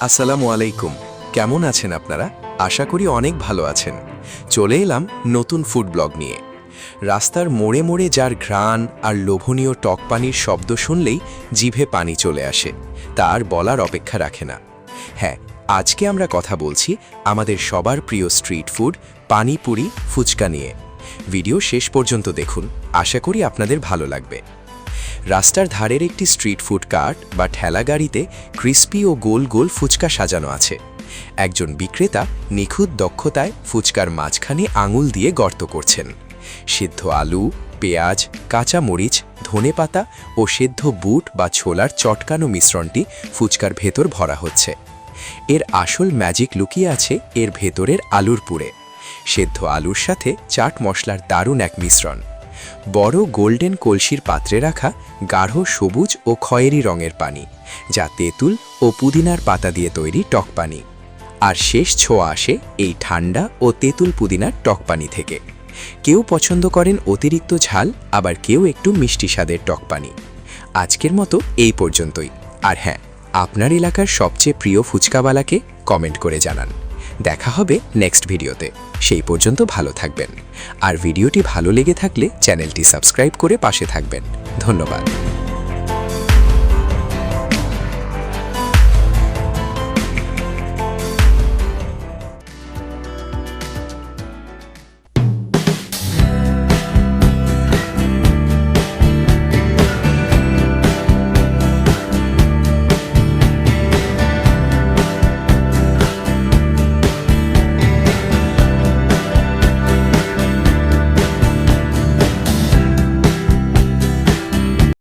আসসালামু আলাইকুম। কেমন আছেন আপনারা? আশা করি অনেক ভালো আছেন। চলে এলাম নতুন ফুড ব্লগ নিয়ে। রাস্তার মোড়ে মোড়ে যার ঘ্রাণ আর লোভনীয় টক পানির শব্দ শুনলেই জিভে পানি চলে আসে, তা আর বলার অপেক্ষা রাখে না। হ্যাঁ, আজকে আমরা কথা বলছি আমাদের সবার প্রিয় স্ট্রিট ফুড পানিপুরি ফুচকা নিয়ে। ভিডিও শেষ পর্যন্ত দেখুন, আশা করি আপনাদের ভালো লাগবে। রাস্তার ধারের একটি স্ট্রিট ফুড কার্ট বা ঠেলা গাড়িতে ক্রিস্পি ও গোল গোল ফুচকা সাজানো আছে। একজন বিক্রেতা নিখুঁত দক্ষতায় ফুচকার মাঝখানে আঙুল দিয়ে গর্ত করছেন। সিদ্ধ আলু, পেঁয়াজ, কাঁচা মরিচ, ধনেপাতা ও সেদ্ধ বুট বা ছোলার চটকানো মিশ্রণটি ফুচকার ভেতর ভরা হচ্ছে। এর আসল ম্যাজিক লুকিয়ে আছে এর ভেতরের আলুর পুরে। সেদ্ধ আলুর সাথে চাট মশলার দারুণ এক মিশ্রণ। বড় গোল্ডেন কলসির পাত্রে রাখা গাঢ় সবুজ ও খয়েরি রঙের পানি, যা তেঁতুল ও পুদিনার পাতা দিয়ে তৈরি টক পানি। আর শেষ ছোঁয়া আসে এই ঠান্ডা ও তেঁতুল পুদিনার টক পানি থেকে। কেউ পছন্দ করেন অতিরিক্ত ঝাল, আবার কেউ একটু মিষ্টি স্বাদের টক পানি। আজকের মতো এই পর্যন্তই। আর হ্যাঁ, আপনার এলাকার সবচেয়ে প্রিয় ফুচকাওয়ালাকে কমেন্ট করে জানান। দেখা হবে নেক্সট ভিডিওতে। সেই পর্যন্ত ভালো থাকবেন। আর ভিডিওটি ভালো লেগে থাকলে চ্যানেলটি সাবস্ক্রাইব করে পাশে থাকবেন। ধন্যবাদ।